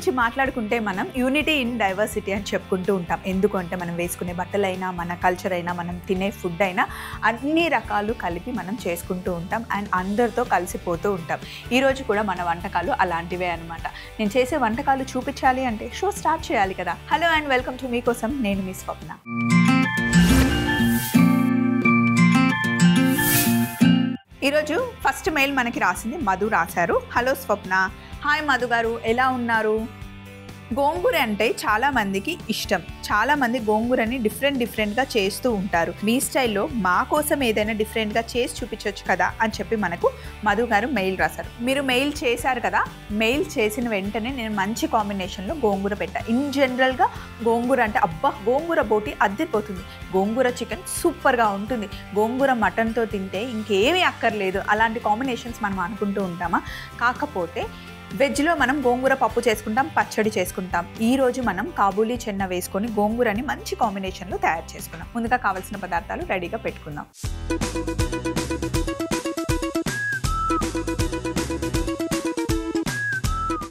గురించి మాట్లాడుకుంటే మనం యూనిటీ ఇన్ డైవర్సిటీ అని చెప్పుకుంటూ ఉంటాం. ఎందుకంటే మనం వేసుకునే బట్టలైనా, మన కల్చర్ అయినా, మనం తినే ఫుడ్ అయినా అన్ని రకాలు కలిపి మనం చేసుకుంటూ ఉంటాం అండ్ అందరితో కలిసిపోతూ ఉంటాం. ఈరోజు కూడా మన వంటకాలు అలాంటివే అనమాట. నేను చేసే వంటకాలు చూపించాలి అంటే షో స్టార్ట్ చేయాలి కదా. హలో అండ్ వెల్కమ్ టు మీకోసం, నేను మీ స్వప్న. ఈరోజు ఫస్ట్ మెయిల్ మనకి రాసింది మధు రాశారు. హలో స్వప్న. హాయ్ మధు గారు, ఎలా ఉన్నారు? గోంగూర అంటే చాలా మందికి ఇష్టం. చాలా మంది గోంగూరని డిఫరెంట్గా చేస్తూ ఉంటారు. మీ స్టైల్లో మా కోసం ఏదైనా డిఫరెంట్గా చేసి చూపించవచ్చు కదా అని చెప్పి మనకు మధు గారు మెయిల్ రాశారు. మీరు మెయిల్ చేశారు కదా, మెయిల్ చేసిన వెంటనే నేను మంచి కాంబినేషన్లో గోంగూర పెట్టా. ఇన్ జనరల్గా గోంగూర అంటే అబ్బా గోంగూర బోటి అద్దరిపోతుంది, గోంగూర చికెన్ సూపర్గా ఉంటుంది, గోంగూర మటన్తో తింటే ఇంకేమీ అక్కర్లేదు, అలాంటి కాంబినేషన్స్ మనం అనుకుంటూ ఉంటామా? కాకపోతే వెజ్లో మనం గోంగూర పప్పు చేసుకుంటాం, పచ్చడి చేసుకుంటాం. ఈరోజు మనం కాబూలీ చెన్న వేసుకొని గోంగూరని మంచి కాంబినేషన్లో తయారు చేసుకున్నాం. ముందుగా కావాల్సిన పదార్థాలు రెడీగా పెట్టుకుందాం.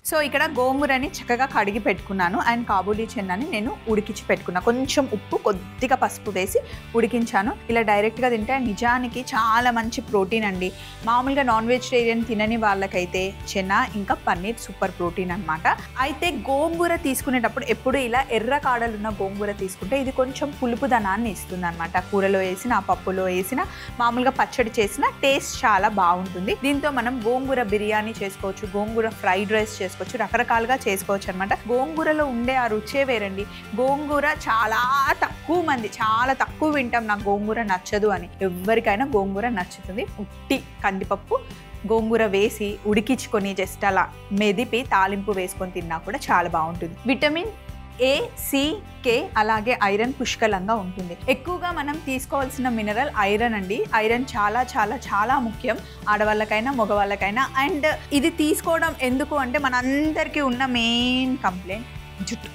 సో ఇక్కడ గోంగూరని చక్కగా కడిగి పెట్టుకున్నాను అండ్ కాబూలీ చెన్నని నేను ఉడికించి పెట్టుకున్నాను. కొంచెం ఉప్పు, కొద్దిగా పసుపు వేసి ఉడికించాను. ఇలా డైరెక్ట్గా తింటే నిజానికి చాలా మంచి ప్రోటీన్ అండి. మామూలుగా నాన్ వెజిటేరియన్ తినని వాళ్ళకైతే చెన్న ఇంకా పన్నీర్ సూపర్ ప్రోటీన్ అనమాట. అయితే గోంగూర తీసుకునేటప్పుడు ఎప్పుడు ఇలా ఎర్ర కాడలున్న గోంగూర తీసుకుంటే ఇది కొంచెం పులుపుదనాన్ని ఇస్తుంది అనమాట. కూరలో వేసిన, పప్పులో వేసిన, మామూలుగా పచ్చడి చేసిన టేస్ట్ చాలా బాగుంటుంది. దీంతో మనం గోంగూర బిర్యానీ చేసుకోవచ్చు, గోంగూర ఫ్రైడ్ రైస్ చేసుకోవచ్చు, రకరకాలుగా చేసుకోవచ్చు అనమాట. గోంగూరలో ఉండే ఆ రుచే వేరండి. గోంగూర చాలా తక్కువ వింటాం నాకు గోంగూర నచ్చదు అని. ఎవరికైనా గోంగూర నచ్చుతుంది. ఉట్టి కందిపప్పు గోంగూర వేసి ఉడికించుకొని జస్ట్ అలా మెదిపి తాలింపు వేసుకొని తిన్నా కూడా చాలా బాగుంటుంది. విటమిన్ ఏ, సి, కే అలాగే ఐరన్ పుష్కలంగా ఉంటుంది. ఎక్కువగా మనం తీసుకోవాల్సిన మినరల్ ఐరన్ అండి. ఐరన్ చాలా చాలా చాలా ముఖ్యం ఆడవాళ్ళకైనా మగవాళ్ళకైనా. అండ్ ఇది తీసుకోవడం ఎందుకు అంటే మనందరికీ ఉన్న మెయిన్ కంప్లైంట్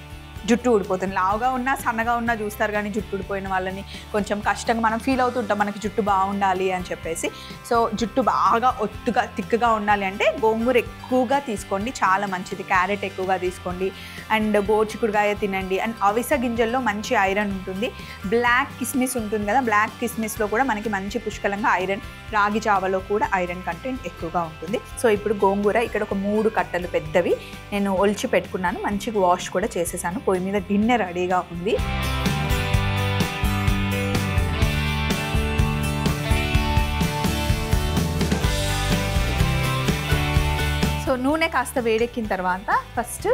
జుట్టు ఊడిపోతుంది. లావుగా ఉన్నా సన్నగా ఉన్నా చూస్తారు, కానీ జుట్టు ఊడిపోయిన వాళ్ళని కొంచెం కష్టంగా మనం ఫీల్ అవుతుంటాం, మనకి జుట్టు బాగుండాలి అని చెప్పేసి. సో జుట్టు బాగా ఒత్తుగా థిక్గా ఉండాలి అంటే గోంగూర ఎక్కువగా తీసుకోండి, చాలా మంచిది. క్యారెట్ ఎక్కువగా తీసుకోండి అండ్ గోరుచిక్కుడుకాయ తినండి. అండ్ అవిసె గింజల్లో మంచి ఐరన్ ఉంటుంది. బ్లాక్ కిస్మిస్ ఉంటుంది కదా, బ్లాక్ కిస్మిస్లో కూడా మనకి మంచి పుష్కలంగా ఐరన్, రాగి జావలో కూడా ఐరన్ కంటెంట్ ఎక్కువగా ఉంటుంది. సో ఇప్పుడు గోంగూర ఇక్కడ ఒక 3 కట్టలు పెద్దవి నేను ఒలిచి పెట్టుకున్నాను. మంచిగా వాష్ కూడా చేసేసాను. పొయ్యి మీద గిన్నె రెడీగా ఉంది. సో నూనె కాస్త వేడెక్కిన తర్వాత ఫస్ట్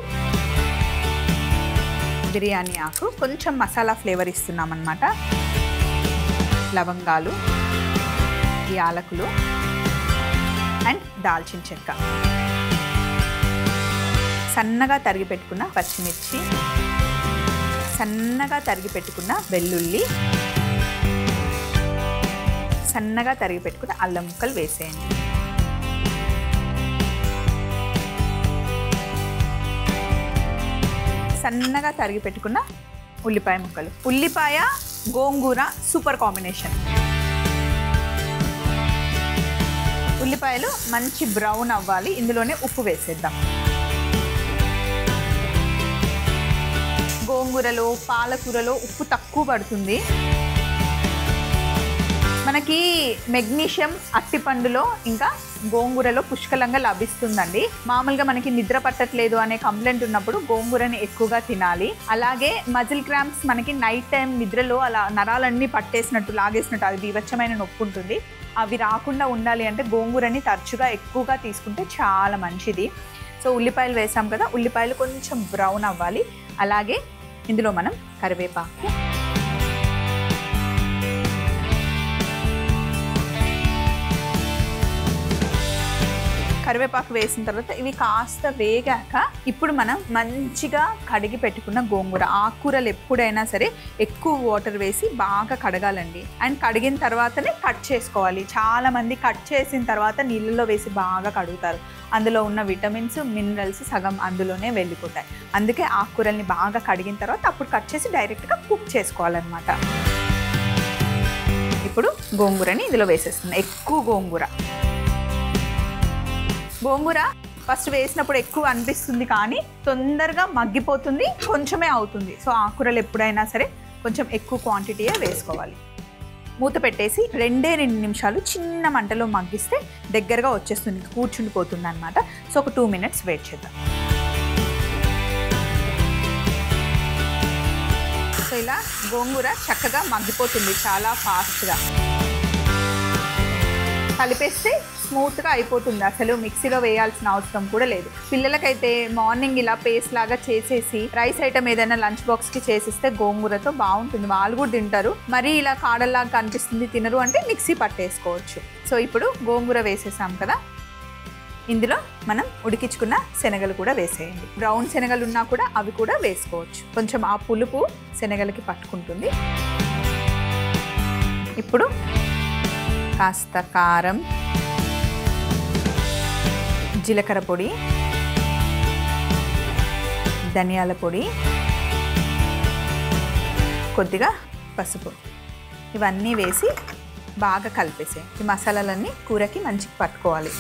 బిర్యానీ ఆకు, కొంచెం మసాలా ఫ్లేవర్ ఇస్తున్నాం అన్నమాట. లవంగాలు, యాలకులు అండ్ దాల్చిన చెక్క, సన్నగా తరిగి పెట్టుకున్న పచ్చిమిర్చి, సన్నగా తరిగి పెట్టుకున్న వెల్లుల్లి, సన్నగా తరిగి పెట్టుకున్న అల్లం ముక్కలు వేసేయండి. సన్నగా తరిగి పెట్టుకున్న ఉల్లిపాయ ముక్కలు. ఉల్లిపాయ గోంగూర సూపర్ కాంబినేషన్. ఉల్లిపాయలు మంచి బ్రౌన్ అవ్వాలి. ఇందులోనే ఉప్పు వేసేద్దాం. గోంగూరలో, పాలకూరలో ఉప్పు తక్కువ పడుతుంది. మనకి మెగ్నీషియం అట్టిపండులో ఇంకా గోంగూరలో పుష్కలంగా లభిస్తుందండి. మామూలుగా మనకి నిద్ర పట్టట్లేదు అనే కంప్లైంట్ ఉన్నప్పుడు గోంగూరని ఎక్కువగా తినాలి. అలాగే మజిల్ క్రాంప్స్, మనకి నైట్ టైం నిద్రలో అలా నరాలన్నీ పట్టేసినట్టు, లాగేసినట్టు, అది బీభత్సమైన నొప్పి ఉంటుంది. అవి రాకుండా ఉండాలి అంటే గోంగూరని తరచుగా ఎక్కువగా తీసుకుంటే చాలా మంచిది. సో ఉల్లిపాయలు వేసాం కదా, ఉల్లిపాయలు కొంచెం బ్రౌన్ అవ్వాలి. అలాగే ఇందులో మనం కరివేపాకు, కరివేపాకు వేసిన తర్వాత ఇవి కాస్త వేగాక ఇప్పుడు మనం మంచిగా కడిగి పెట్టుకున్న గోంగూర, ఆకుకూరలు ఎప్పుడైనా సరే ఎక్కువ వాటర్ వేసి బాగా కడగాలండి. అండ్ కడిగిన తర్వాతనే కట్ చేసుకోవాలి. చాలామంది కట్ చేసిన తర్వాత నీళ్ళలో వేసి బాగా కడుగుతారు. అందులో ఉన్న విటమిన్స్, మినరల్స్ సగం అందులోనే వెళ్ళిపోతాయి. అందుకే ఆకుకూరల్ని బాగా కడిగిన తర్వాత అప్పుడు కట్ చేసి డైరెక్ట్గా కుక్ చేసుకోవాలన్నమాట. ఇప్పుడు గోంగూరని ఇందులో వేసేస్తున్నాను. ఎక్కువ గోంగూర ఫస్ట్ వేసినప్పుడు ఎక్కువ అనిపిస్తుంది కానీ తొందరగా మగ్గిపోతుంది, కొంచెమే అవుతుంది. సో ఆకుకూరలు ఎప్పుడైనా సరే కొంచెం ఎక్కువ క్వాంటిటీయే వేసుకోవాలి. మూత పెట్టేసి 2 నిమిషాలు చిన్న మంటలో మగ్గిస్తే దగ్గరగా వచ్చేస్తుంది, కూర్చుండిపోతుంది అనమాట. సో ఒక 2 మినిట్స్ వెయిట్ చేద్దాం. సో ఇలా గోంగూర చక్కగా మగ్గిపోతుంది చాలా ఫాస్ట్గా. కలిపేస్తే స్మూత్గా అయిపోతుంది, అసలు మిక్సీలో వేయాల్సిన అవసరం కూడా లేదు. పిల్లలకైతే మార్నింగ్ ఇలా పేస్ట్ లాగా చేసేసి రైస్ ఐటమ్ ఏదైనా లంచ్ బాక్స్కి చేసిస్తే గోంగూరతో బాగుంటుంది, వాళ్ళు కూడా తింటారు. మరీ ఇలా కాడల్లాగా కనిపిస్తుంది తినరు అంటే మిక్సీ పట్టేసుకోవచ్చు. సో ఇప్పుడు గోంగూర వేసేసాం కదా, ఇందులో మనం ఉడికించుకున్న శనగలు కూడా వేసేయండి. బ్రౌన్ శనగలు ఉన్నా కూడా అవి కూడా వేసుకోవచ్చు, కొంచెం ఆ పులుపు శనగలకి పట్టుకుంటుంది. ఇప్పుడు కాస్త కారం, జీలకర్ర పొడి, ధనియాల పొడి, కొద్దిగా పసుపు ఇవన్నీ వేసి బాగా కలిపేసే. ఈ మసాలాలన్నీ కూరకి మంచిగా పట్టుకోవాలి.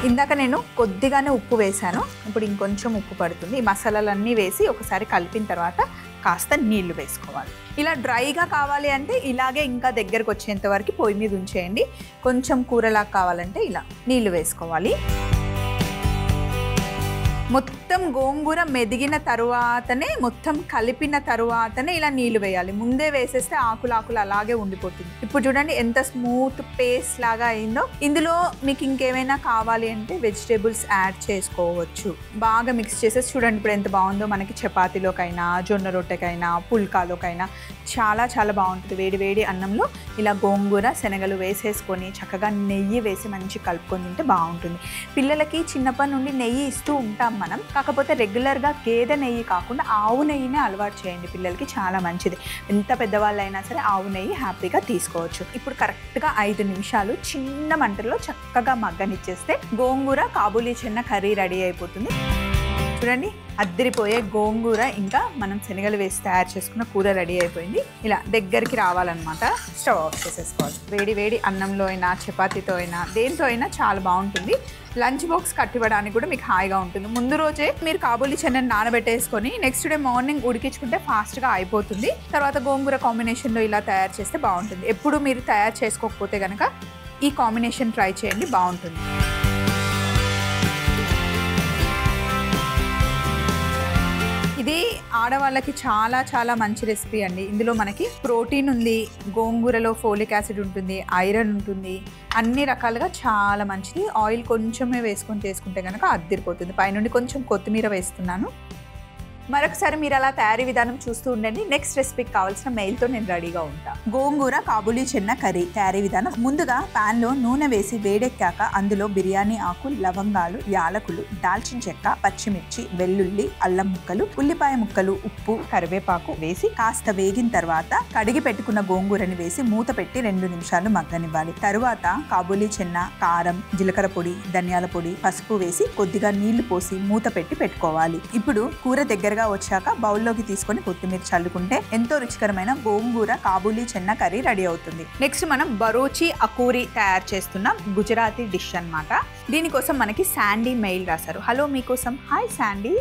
ఇందాక నేను కొద్దిగానే ఉప్పు వేసాను, ఇప్పుడు ఇంకొంచెం ఉప్పు పడుతుంది. ఈ మసాలాలన్నీ వేసి ఒకసారి కలిపిన తర్వాత కాస్త నీళ్లు వేసుకోవాలి. ఇలా డ్రైగా కావాలి అంటే ఇలాగే ఇంకా దగ్గరకు వచ్చేంత వరకు పొయ్యి మీద ఉంచేయండి. కొంచెం కూరలాగా కావాలంటే ఇలా నీళ్లు వేసుకోవాలి. మొత్తం గోంగూర మెదిగిన తరువాతనే, మొత్తం కలిపిన తరువాతనే ఇలా నీళ్లు వేయాలి. ముందే వేసేస్తే ఆకులు అలాగే ఉండిపోతుంది. ఇప్పుడు చూడండి ఎంత స్మూత్ పేస్ట్ లాగా అయిందో. ఇందులో మీకు ఇంకేమైనా కావాలి అంటే వెజిటేబుల్స్ యాడ్ చేసుకోవచ్చు. బాగా మిక్స్ చేసేసి చూడండి ఇప్పుడు ఎంత బాగుందో. మనకి చపాతీలోకైనా, జొన్న రొట్టెకైనా, పుల్కాలోకైనా చాలా చాలా బాగుంటుంది. వేడి వేడి అన్నంలో ఇలా గోంగూర శనగలు వేసేసుకొని చక్కగా నెయ్యి వేసి మంచి కలుపుకొని తింటే బాగుంటుంది. పిల్లలకి చిన్నప్పటి నుండి నెయ్యి ఇస్తూ ఉంటాం మనం, కాకపోతే రెగ్యులర్గా గేదె నెయ్యి కాకుండా ఆవు నెయ్యినే అలవాటు చేయండి, పిల్లలకి చాలా మంచిది. ఎంత పెద్దవాళ్ళైనా సరే ఆవు నెయ్యి హ్యాపీగా తీసుకోవచ్చు. ఇప్పుడు కరెక్ట్గా 5 నిమిషాలు చిన్న మంటలో చక్కగా మగ్గనిచ్చేస్తే గోంగూర కాబూలీ చెన్న కర్రీ రెడీ అయిపోతుంది. చూడండి అద్దరిపోయే గోంగూర ఇంకా మనం శనగలు వేసి తయారు చేసుకున్న కూర రెడీ అయిపోయింది. ఇలా దగ్గరికి రావాలన్నమాట. స్టవ్ ఆఫ్ చేసేసుకోవాలి. వేడి వేడి అన్నంలో అయినా, చపాతీతో అయినా, దేంతో అయినా చాలా బాగుంటుంది. లంచ్ బాక్స్ కట్టివ్వడానికి కూడా మీకు హాయిగా ఉంటుంది. ముందు రోజే మీరు కాబూలీ చెన్నని నానబెట్టేసుకొని నెక్స్ట్ డే మార్నింగ్ ఉడికించుకుంటే ఫాస్ట్గా అయిపోతుంది. తర్వాత గోంగూర కాంబినేషన్లో ఇలా తయారు చేస్తే బాగుంటుంది. ఎప్పుడు మీరు తయారు చేసుకోకపోతే కనుక ఈ కాంబినేషన్ ట్రై చేయండి, బాగుంటుంది. ఇది ఆడవాళ్ళకి చాలా చాలా మంచి రెసిపీ అండి. ఇందులో మనకి ప్రోటీన్ ఉంది, గోంగూరలో ఫోలిక్ యాసిడ్ ఉంటుంది, ఐరన్ ఉంటుంది, అన్ని రకాలుగా చాలా మంచిది. ఆయిల్ కొంచెమే వేసుకొని చేసుకుంటే కనుక అద్దిరిపోతుంది. పైనుండి కొంచెం కొత్తిమీర వేస్తున్నాను. మరొకసారి మీరు అలా తయారీ విధానం చూస్తూ ఉండండి. నెక్స్ట్ రెసిపీకి కావాల్సిన మెయిల్తో నేను రెడీగా ఉంటా. గోంగూర కాబూలీ చెన్న కర్రీ తయారీ విధానం. ముందుగా ప్యాన్లో నూనె వేసి వేడెక్కాక అందులో బిర్యానీ ఆకు, లవంగాలు, యాలకులు, దాల్చిన చెక్క, పచ్చిమిర్చి, వెల్లుల్లి, అల్లం ముక్కలు, ఉల్లిపాయ ముక్కలు, ఉప్పు, కరివేపాకు వేసి కాస్త వేగిన తర్వాత కడిగి పెట్టుకున్న గోంగూరని వేసి మూత పెట్టి 2 నిమిషాలు మగ్గనివ్వాలి. తరువాత కాబూలీ చెన్న, కారం, జీలకర్ర పొడి, ధనియాల పొడి, పసుపు వేసి కొద్దిగా నీళ్లు పోసి మూత పెట్టి పెట్టుకోవాలి. ఇప్పుడు కూర దగ్గర వచ్చాక బౌల్లోకి తీసుకొని కొత్తిమీర చల్లుకుంటే ఎంతో రుచికరమైన గోంగూర కాబూలీ చెన్న కర్రీ రెడీ అవుతుంది. నెక్స్ట్ మనం బరోచి అకూరి తయారు చేస్తున్నాం. గుజరాతీ డిష్ అన్నమాట. దీనికోసం మనకి శాండీ మెయిల్ రాశారు. హలో మీకోసం. హాయ్ శాండీ,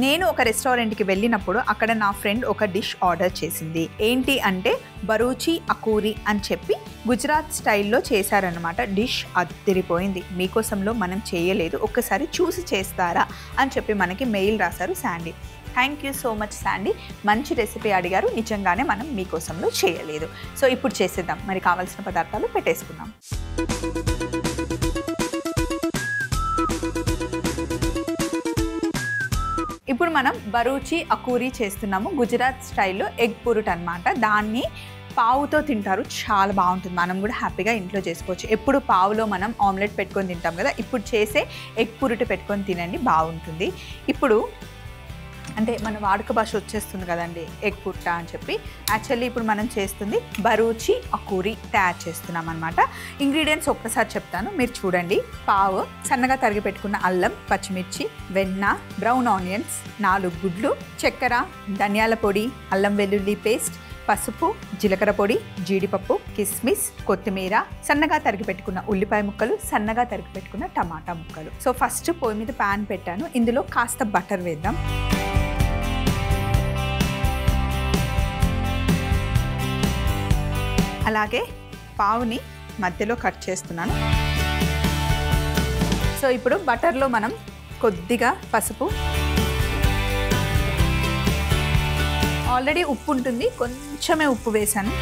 నేను ఒక రెస్టారెంట్కి వెళ్ళినప్పుడు అక్కడ నా ఫ్రెండ్ ఒక డిష్ ఆర్డర్ చేసింది. ఏంటి అంటే బరూచి అకూరి అని చెప్పి గుజరాత్ స్టైల్లో చేశారనమాట. డిష్ అద్దరిపోయింది. మీకోసంలో మనం చేయలేదు, ఒక్కసారి చూసి చేస్తారా అని చెప్పి మనకి మెయిల్ రాశారు Sandy. Thank you so much Sandy. మంచి రెసిపీ అడిగారు, నిజంగానే మనం మీకోసంలో చేయలేదు. సో ఇప్పుడు చేసేద్దాం. మరి కావాల్సిన పదార్థాలు పెట్టేసుకుందాం. ఇప్పుడు మనం బరూచి అకూరి చేస్తున్నాము. గుజరాత్ స్టైల్లో ఎగ్ పురుట్ అన్నమాట. దాన్ని పావుతో తింటారు, చాలా బాగుంటుంది. మనం కూడా హ్యాపీగా ఇంట్లో చేసుకోవచ్చు. ఎప్పుడు పావులో మనం ఆమ్లెట్ పెట్టుకొని తింటాం కదా, ఇప్పుడు చేసే ఎగ్ పురుట్ పెట్టుకొని తినండి, బాగుంటుంది. ఇప్పుడు అంటే మన వాడుక భాష వచ్చేస్తుంది కదండి, ఎగ్ పుట్ట అని చెప్పి. యాక్చువల్లీ ఇప్పుడు మనం చేస్తుంది బరూచి అకూరి తయారు చేస్తున్నాం అనమాట. ఇంగ్రీడియంట్స్ ఒక్కసారి చెప్తాను, మీరు చూడండి. పావు, సన్నగా తరిగి పెట్టుకున్న అల్లం, పచ్చిమిర్చి, వెన్న, బ్రౌన్ ఆనియన్స్, 4 గుడ్లు, చక్కెర, ధనియాల పొడి, అల్లం వెల్లుల్లి పేస్ట్, పసుపు, జీలకర్ర పొడి, జీడిపప్పు, కిస్మిస్, కొత్తిమీర, సన్నగా తరిగి పెట్టుకున్న ఉల్లిపాయ ముక్కలు, సన్నగా తరిగి పెట్టుకున్న టమాటా ముక్కలు. సో ఫస్ట్ పొయ్యి మీద ప్యాన్ పెట్టాను. ఇందులో కాస్త బటర్ వేద్దాం. అలాగే పావుని మధ్యలో కట్ చేస్తున్నాను. సో ఇప్పుడు బటర్లో మనం కొద్దిగా పసుపు, ఆల్రెడీ ఉప్పు ఉంటుంది, కొంచెమే ఉప్పు వేసాను.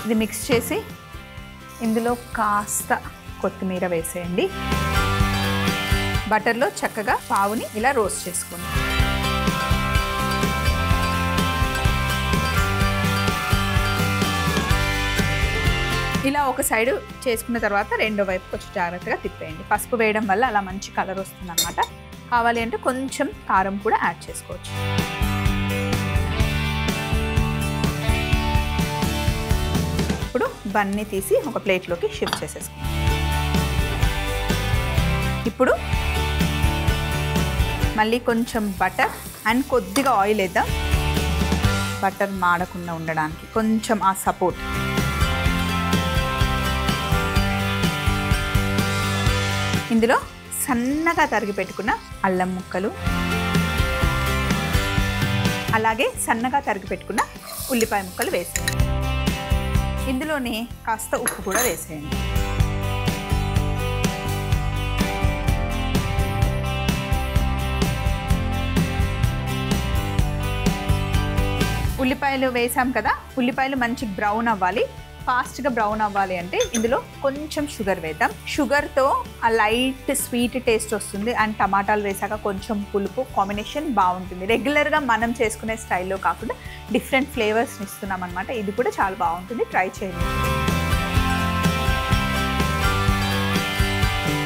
ఇది మిక్స్ చేసి ఇందులో కాస్త కొత్తిమీర వేసేయండి. బటర్లో చక్కగా పావుని ఇలా రోస్ట్ చేసుకోండి. ఇలా ఒక సైడ్ చేసుకున్న తర్వాత రెండో వైపు కొంచెం జాగ్రత్తగా తిప్పేయండి. పసుపు వేయడం వల్ల అలా మంచి కలర్ వస్తుంది అన్నమాట. కావాలి అంటే కొంచెం కారం కూడా యాడ్ చేసుకోవచ్చు. ఇప్పుడు బన్ని తీసి ఒక ప్లేట్లోకి షిఫ్ట్ చేసేసుకుందాం. ఇప్పుడు మళ్ళీ కొంచెం బటర్ అండ్ కొద్దిగా ఆయిల్ వేద్దాం. బటర్ మాడకుండా ఉండడానికి కొంచెం ఆ సపోర్ట్. ఇందులో సన్నగా తరిగి పెట్టుకున్న అల్లం ముక్కలు, అలాగే సన్నగా తరిగి పెట్టుకున్న ఉల్లిపాయ ముక్కలు వేసేయండి. ఇందులోనే కాస్త ఉప్పు కూడా వేసేయండి. ఉల్లిపాయలు వేసాం కదా, ఉల్లిపాయలు మంచి బ్రౌన్ అవ్వాలి. ఫాస్ట్గా బ్రౌన్ అవ్వాలి అంటే ఇందులో కొంచెం షుగర్ వేద్దాం. షుగర్తో ఆ లైట్ స్వీట్ టేస్ట్ వస్తుంది అండ్ టమాటాలు వేసాక కొంచెం పులుపు కాంబినేషన్ బాగుంటుంది. రెగ్యులర్గా మనం చేసుకునే స్టైల్లో కాకుండా డిఫరెంట్ ఫ్లేవర్స్ని ఇస్తున్నాం అనమాట. ఇది కూడా చాలా బాగుంటుంది, ట్రై చేయండి.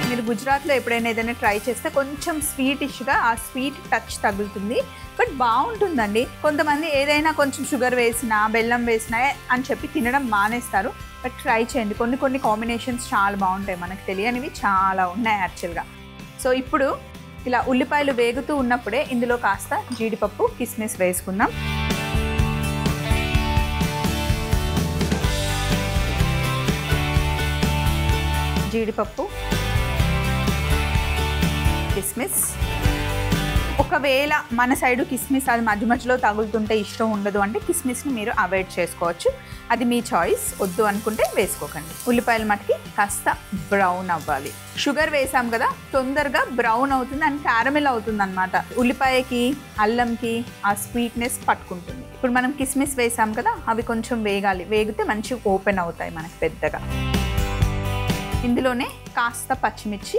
మీరు గుజరాత్లో ఎప్పుడైనా ఏదైనా ట్రై చేస్తే కొంచెం స్వీటిష్గా ఆ స్వీట్ టచ్ తగులుతుంది, బట్ బాగుంటుందండి. కొంతమంది ఏదైనా కొంచెం షుగర్ వేసినా బెల్లం వేసినా అని చెప్పి తినడం మానేస్తారు, బట్ ట్రై చేయండి. కొన్ని కాంబినేషన్స్ చాలా బాగుంటాయి, మనకు తెలియనివి చాలా ఉన్నాయి యాక్చువల్గా. సో ఇప్పుడు ఇలా ఉల్లిపాయలు వేగుతూ ఉన్నప్పుడే ఇందులో కాస్త జీడిపప్పు, కిస్మిస్ వేసుకుందాం. జీడిపప్పు, కిస్మిస్. ఒకవేళ మన సైడు కిస్మిస్ అది మధ్య మధ్యలో తగులుతుంటే ఇష్టం ఉండదు అంటే కిస్మిస్ని మీరు అవాయిడ్ చేసుకోవచ్చు, అది మీ చాయిస్. వద్దు అనుకుంటే వేసుకోకండి. ఉల్లిపాయల మటుకి కాస్త బ్రౌన్ అవ్వాలి. షుగర్ వేసాం కదా, తొందరగా బ్రౌన్ అవుతుంది అండ్ క్యారమెల్ అవుతుంది అనమాట. ఉల్లిపాయకి అల్లంకి ఆ స్వీట్నెస్ పట్టుకుంటుంది. ఇప్పుడు మనం కిస్మిస్ వేసాం కదా, అవి కొంచెం వేగాలి. వేగితే మంచిగా ఓపెన్ అవుతాయి మనకి పెద్దగా. ఇందులోనే కాస్త పచ్చిమిర్చి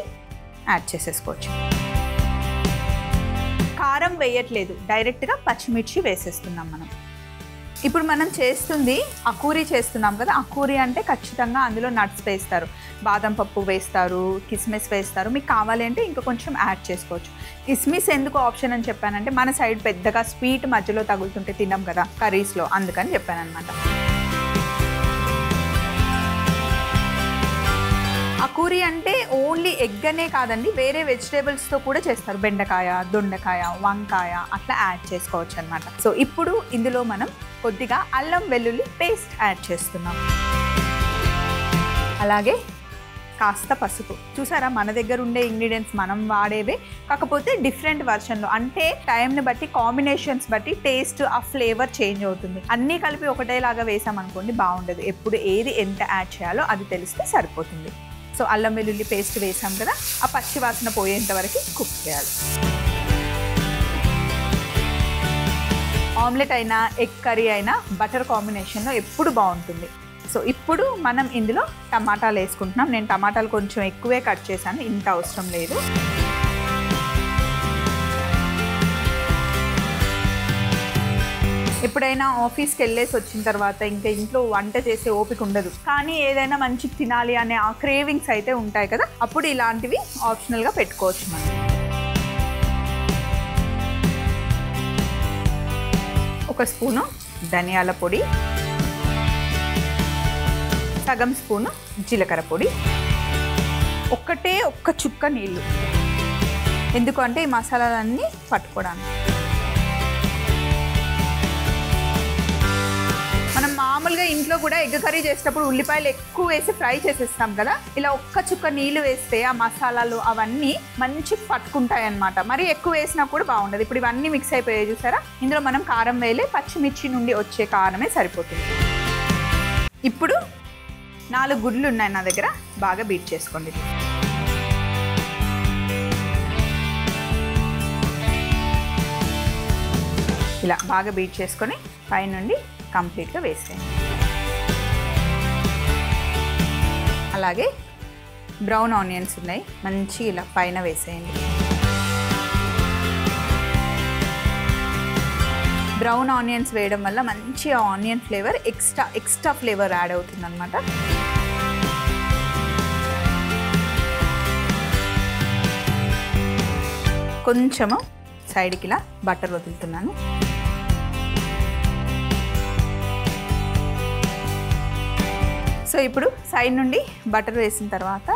యాడ్ చేసేసుకోవచ్చు. కారం వేయట్లేదు, డైరెక్ట్గా పచ్చిమిర్చి వేసేస్తున్నాం మనం. ఇప్పుడు మనం చేస్తుంది అకూరి చేస్తున్నాం కదా, అకూరి అంటే ఖచ్చితంగా అందులో నట్స్ వేస్తారు, బాదం పప్పు వేస్తారు, కిస్మిస్ వేస్తారు. మీకు కావాలి అంటే ఇంకా కొంచెం యాడ్ చేసుకోవచ్చు. కిస్మిస్ ఎందుకు ఆప్షన్ అని చెప్పానంటే మన సైడ్ పెద్దగా స్వీట్ మధ్యలో తగులుతుంటే తిన్నాం కదా కర్రీస్లో, అందుకని చెప్పాను అనమాట. అకూరి అంటే ఓన్లీ ఎగ్ అనే కాదండి, వేరే వెజిటేబుల్స్తో కూడా చేస్తారు. బెండకాయ, దొండకాయ, వంకాయ అట్లా యాడ్ చేసుకోవచ్చు అనమాట. సో ఇప్పుడు ఇందులో మనం కొద్దిగా అల్లం వెల్లుల్లి పేస్ట్ యాడ్ చేస్తున్నాం. అలాగే కాస్త పసుపు. చూసారా, మన దగ్గర ఉండే ఇంగ్రీడియంట్స్ మనం వాడేవే, కాకపోతే డిఫరెంట్ వర్షన్లో. అంటే టైంని బట్టి, కాంబినేషన్స్ బట్టి టేస్ట్ ఆ ఫ్లేవర్ చేంజ్ అవుతుంది. అన్నీ కలిపి ఒకటేలాగా వేసామనుకోండి బాగుండదు. ఎప్పుడు ఏది ఎంత యాడ్ చేయాలో అది తెలిస్తే సరిపోతుంది. సో అల్లం వెల్లుల్లి పేస్ట్ వేసాం కదా, ఆ పచ్చి వాసన పోయేంత వరకు కుక్ చేయాలి. ఆమ్లెట్ అయినా ఎగ్ కర్రీ అయినా బటర్ కాంబినేషన్లో ఎప్పుడు బాగుంటుంది. సో ఇప్పుడు మనం ఇందులో టమాటాలు వేసుకుంటున్నాం. నేను టమాటాలు కొంచెం ఎక్కువే కట్ చేశాను, ఇంత అవసరం లేదు. ఎప్పుడైనా ఆఫీస్కి వెళ్ళేసి వచ్చిన తర్వాత ఇంకా ఇంట్లో వంట చేసే ఓపిక ఉండదు, కానీ ఏదైనా మంచి తినాలి అనే ఆ క్రేవింగ్స్ అయితే ఉంటాయి కదా, అప్పుడు ఇలాంటివి ఆప్షనల్గా పెట్టుకోవచ్చు మనం. ఒక స్పూను ధనియాల పొడి, సగం స్పూను జీలకర్ర పొడి, ఒక్క చుక్క నీళ్ళు. ఎందుకంటే ఈ మసాలాలన్నీ పట్టుకోవడానికి. మామూలుగా ఇంట్లో కూడా ఎగ్ కర్రీ చేసేటప్పుడు ఉల్లిపాయలు ఎక్కువ వేసి ఫ్రై చేసేస్తాం కదా, ఇలా ఒక్క చుక్క నీళ్లు వేస్తే ఆ మసాలాలు అవన్నీ మంచి పట్టుకుంటాయి అన్నమాట. మరి ఎక్కువ వేసినా కూడా బాగుండదు. ఇప్పుడు ఇవన్నీ మిక్స్ అయిపోయాయి చూసారా, ఇందులో మనం కారం వేలే, పచ్చిమిర్చి నుండి వచ్చే కారమే సరిపోతుంది. ఇప్పుడు 4 గుడ్లు ఉన్నాయి నా దగ్గర, బాగా బీట్ చేసుకోండి. ఇలా బాగా బీట్ చేసుకొని పైనుండి కంప్లీట్గా వేసేయండి. అలాగే బ్రౌన్ ఆనియన్స్ ఉన్నాయి, మంచి ఇలా పైన వేసేయండి. బ్రౌన్ ఆనియన్స్ వేయడం వల్ల మంచి onion flavour extra flavour add అవుతుంది అన్నమాట. కొంచెము సైడ్కి ఇలా బటర్ వదులుతున్నాను. సో ఇప్పుడు సైడ్ నుండి బటర్ వేసిన తర్వాత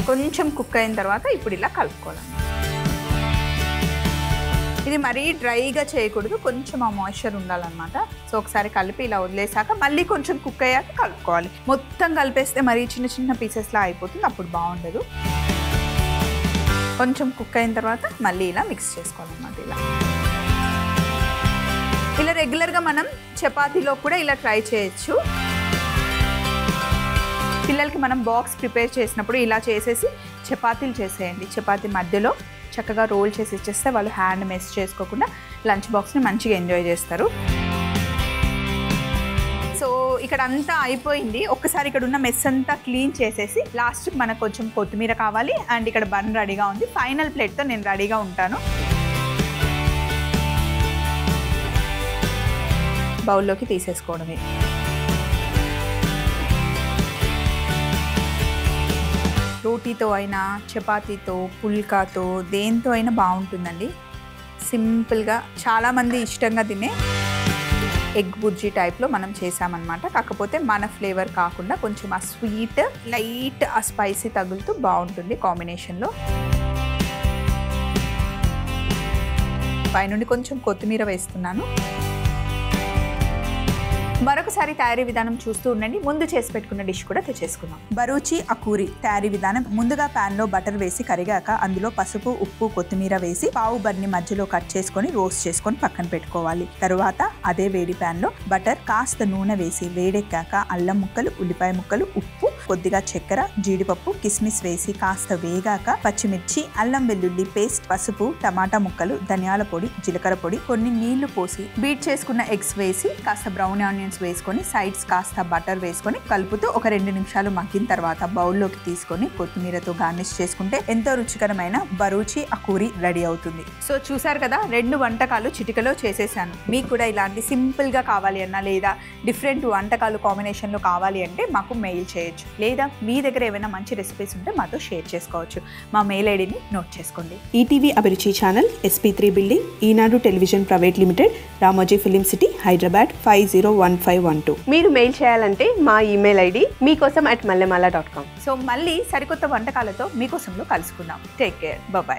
కొంచెం కుక్ అయిన తర్వాత ఇప్పుడు ఇలా కలుపుకోవాలన్నమాట. ఇది మరీ డ్రైగా చేయకూడదు, కొంచెం ఆ మాయిశ్చర్ ఉండాలన్నమాట. సో ఒకసారి కలిపి ఇలా వదిలేసాక మళ్ళీ కొంచెం కుక్ అయ్యాక కలుపుకోవాలి. మొత్తం కలిపేస్తే మరీ చిన్న చిన్న పీసెస్లా అయిపోతుంది, అప్పుడు బాగుండదు. కొంచెం కుక్ అయిన తర్వాత మళ్ళీ ఇలా మిక్స్ చేసుకోవాలన్నమాట. ఇలా రెగ్యులర్గా మనం చపాతీలో కూడా ఇలా ట్రై చేయొచ్చు. పిల్లలకి మనం బాక్స్ ప్రిపేర్ చేసినప్పుడు ఇలా చేసేసి చపాతీలు చేసేయండి. చపాతీ మధ్యలో చక్కగా రోల్ చేసి ఇచ్చేస్తే వాళ్ళు హ్యాండ్ మెస్ చేసుకోకుండా లంచ్ బాక్స్ని మంచిగా ఎంజాయ్ చేస్తారు. సో ఇక్కడ అంతా అయిపోయింది. ఒక్కసారి ఇక్కడ ఉన్న మెస్ అంతా క్లీన్ చేసేసి లాస్ట్కి మనకు కొంచెం కొత్తిమీర కావాలి. అండ్ ఇక్కడ బన్ రెడీగా ఉంది. ఫైనల్ ప్లేట్తో నేను రెడీగా ఉంటాను. బౌల్లోకి తీసేసుకోవడమే. రోటీతో అయినా, చపాతీతో, పుల్కాతో, దేంతో అయినా బాగుంటుందండి. సింపుల్గా చాలామంది ఇష్టంగా తినే ఎగ్ బుర్జీ టైప్లో మనం చేసామన్నమాట. కాకపోతే మన ఫ్లేవర్ కాకుండా కొంచెం ఆ స్వీట్, లైట్ ఆ స్పైసీ తగులుతూ బాగుంటుంది కాంబినేషన్లో. పైనుండి కొంచెం కొత్తిమీర వేస్తున్నాను. మరొకసారి తయారీ విధానం చూస్తూ ఉండండి. ముందు చేసి పెట్టుకున్న డిష్ కూడా తెచ్చేసుకుందాం. బరూచి అకూరి తయారీ విధానం. ముందుగా ప్యాన్ లో బటర్ వేసి కరిగాక అందులో పసుపు, ఉప్పు, కొత్తిమీర వేసి పావు బన్ని మధ్యలో కట్ చేసుకొని రోస్ట్ చేసుకొని పక్కన పెట్టుకోవాలి. తరువాత అదే వేడి ప్యాన్ లో బటర్, కాస్త నూనె వేసి వేడెక్కాక అల్లం ముక్కలు, ఉల్లిపాయ ముక్కలు, ఉప్పు, కొద్దిగా చక్కెర, జీడిపప్పు, కిస్మిస్ వేసి కాస్త వేగాక పచ్చిమిర్చి, అల్లం వెల్లుల్లి పేస్ట్, పసుపు, టమాటా ముక్కలు, ధనియాల పొడి, జీలకర్ర పొడి, కొన్ని నీళ్లు పోసి బీట్ చేసుకున్న ఎగ్స్ వేసి కాస్త బ్రౌన్ ఆనియన్స్ వేసుకొని సైడ్స్ కాస్త బటర్ వేసుకొని కలుపుతూ ఒక 2 నిమిషాలు మగ్గిన తర్వాత బౌల్లోకి తీసుకొని కొత్తిమీరతో గార్నిష్ చేసుకుంటే ఎంతో రుచికరమైన బరూచి అకూరి రెడీ అవుతుంది. సో చూసారు కదా, 2 వంటకాలు చిటికలో చేసేసాను. మీకు కూడా ఇలాంటి సింపుల్ గా కావాలి అన్నా లేదా డిఫరెంట్ వంటకాలు కాంబినేషన్ లో కావాలి అంటే మాకు మెయిల్ చేయొచ్చు. లేదా మీ దగ్గర ఏమైనా మంచి రెసిపీస్ ఉంటే మాతో షేర్ చేసుకోవచ్చు. మా మెయిల్ ఐడిని నోట్ చేసుకోండి. ETV Abhiruchi channel, SP3 building, Eenadu television private limited, Ramoji film city, Hyderabad 501512. మీరు మెయిల్ చేయాలంటే మా ఈమెయిల్ ఐడి మీకోసం @mallemala.com. సో మళ్ళీ సరికొత్త వంటకాలతో మీకోసంలో కలుసుకుందాం. Take care, by.